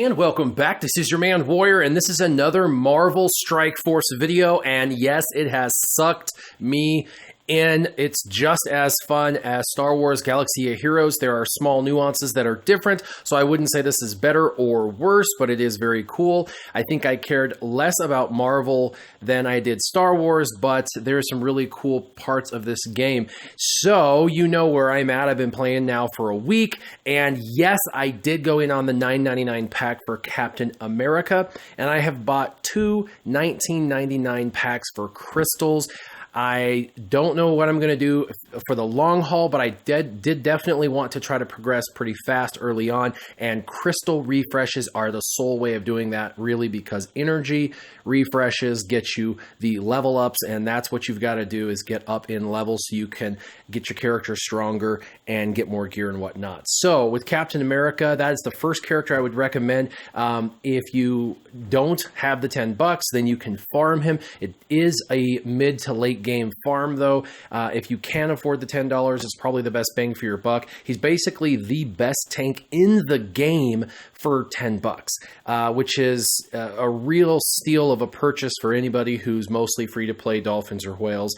And welcome back. This is your man Warrior, and this is another Marvel Strike Force video. And yes, it has sucked me in. It's just as fun as Star Wars Galaxy of Heroes. There are small nuances that are different, so I wouldn't say this is better or worse, but it is very cool. I think I cared less about Marvel than I did Star Wars, but there's some really cool parts of this game. So you know where I'm at. I've been playing now for a week, and yes, I did go in on the $9.99 pack for Captain America, and I have bought two $19.99 packs for crystals. I don't know what I'm going to do for the long haul, but I did definitely want to try to progress pretty fast early on, and crystal refreshes are the sole way of doing that, really, because energy refreshes get you the level ups, and that's what you've got to do, is get up in levels so you can get your character stronger and get more gear and whatnot. So with Captain America, that is the first character I would recommend. If you don't have the $10, then you can farm him. It is a mid to late game farm, though. If you can afford the $10, it's probably the best bang for your buck. He's basically the best tank in the game for $10, which is a real steal of a purchase for anybody who's mostly free to play Dolphins or Whales.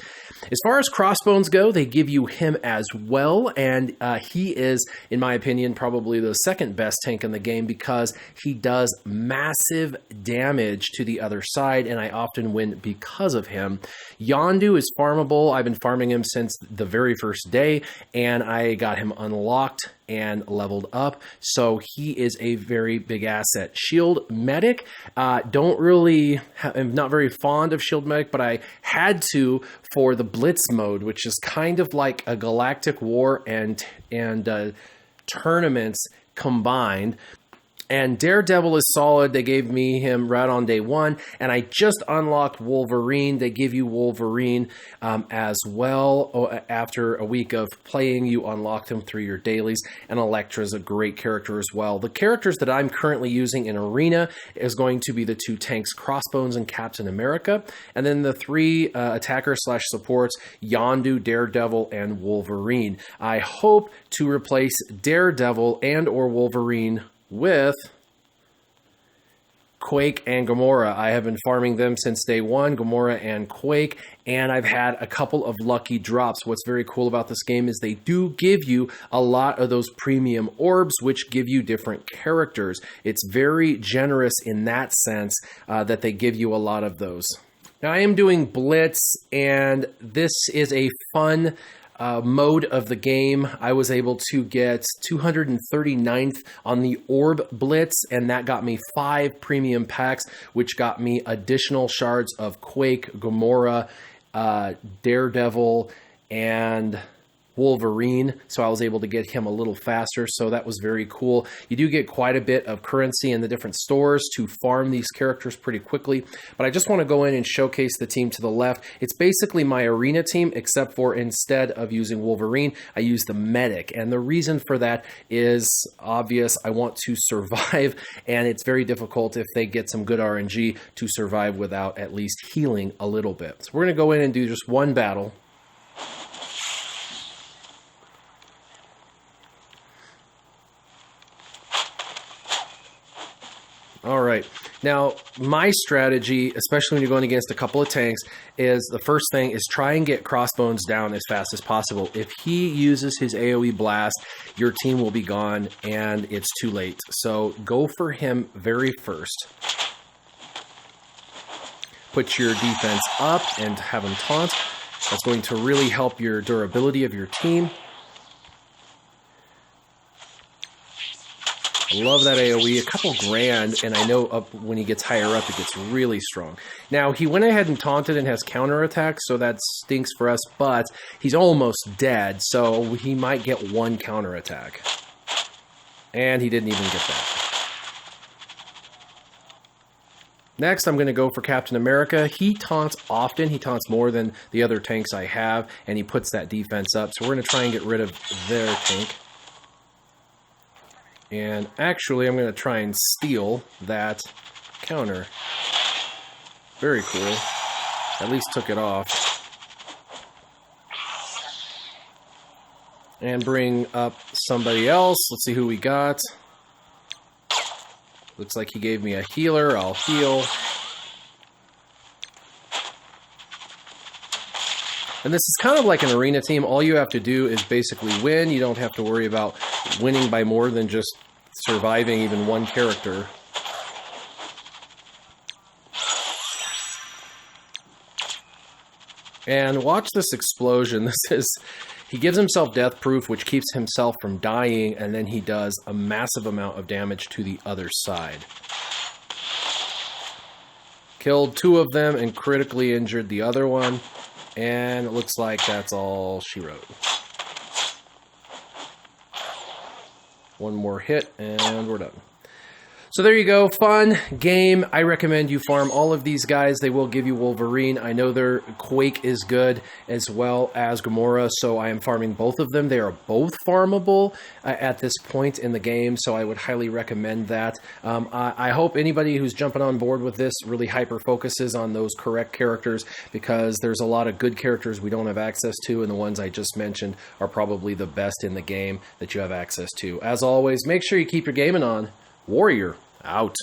As far as crossbones go, they give you him as well, and he is, in my opinion, probably the second best tank in the game because he does massive damage to the other side, and I often win because of him. Yondu is farmable. I've been farming him since the very first day, and I got him unlocked and leveled up, so he is a very big asset. Shield Medic, I'm not very fond of Shield Medic, but I had to for the Blitz mode, which is kind of like a Galactic War and tournaments combined. And Daredevil is solid. They gave me him right on day one. And I just unlocked Wolverine. They give you Wolverine as well. After a week of playing, you unlock them through your dailies. And Elektra's a great character as well. The characters that I'm currently using in Arena is going to be the two tanks, Crossbones and Captain America. And then the three attackers/supports, Yondu, Daredevil, and Wolverine. I hope to replace Daredevil and or Wolverine with Quake and Gamora. I have been farming them since day one, Gamora and Quake, and I've had a couple of lucky drops. What's very cool about this game is they do give you a lot of those premium orbs, which give you different characters. It's very generous in that sense that they give you a lot of those. Now, I am doing Blitz, and this is a fun mode of the game. I was able to get 239th on the Orb Blitz, and that got me 5 premium packs, which got me additional shards of Quake, Gamora, Daredevil, and Wolverine, so I was able to get him a little faster, so that was very cool. You do get quite a bit of currency in the different stores to farm these characters pretty quickly, but I just want to go in and showcase the team to the left. It's basically my Arena team, except for instead of using Wolverine, I use the Medic, and the reason for that is obvious. I want to survive, and it's very difficult if they get some good RNG to survive without at least healing a little bit. So we're going to go in and do just one battle. All right. Now, my strategy, especially when you're going against a couple of tanks, is the first thing is try and get Crossbones down as fast as possible. If he uses his AoE blast, your team will be gone, and it's too late. So go for him very first. Put your defense up and have him taunt. That's going to really help your durability of your team. I love that AoE, a couple grand, and I know up when he gets higher up, it gets really strong. Now, he went ahead and taunted and has counterattack, so that stinks for us, but he's almost dead, so he might get one counterattack. And he didn't even get that. Next, I'm going to go for Captain America. He taunts often. He taunts more than the other tanks I have, and he puts that defense up, so we're going to try and get rid of their tank. And actually, I'm going to try and steal that counter. Very cool. At least took it off. And bring up somebody else. Let's see who we got. Looks like he gave me a healer. I'll heal. And this is kind of like an arena team. All you have to do is basically win. You don't have to worry about winning by more than just surviving even one character. And watch this explosion. He gives himself death proof, which keeps himself from dying, and then he does a massive amount of damage to the other side. Killed 2 of them and critically injured the other one. And it looks like that's all she wrote. One more hit, and we're done. So there you go. Fun game. I recommend you farm all of these guys. They will give you Wolverine. I know their Quake is good, as well as Gamora, so I am farming both of them. They are both farmable at this point in the game, so I would highly recommend that. I hope anybody who's jumping on board with this really hyper-focuses on those correct characters, because there's a lot of good characters we don't have access to, and the ones I just mentioned are probably the best in the game that you have access to. As always, make sure you keep your gaming on. Warrior out.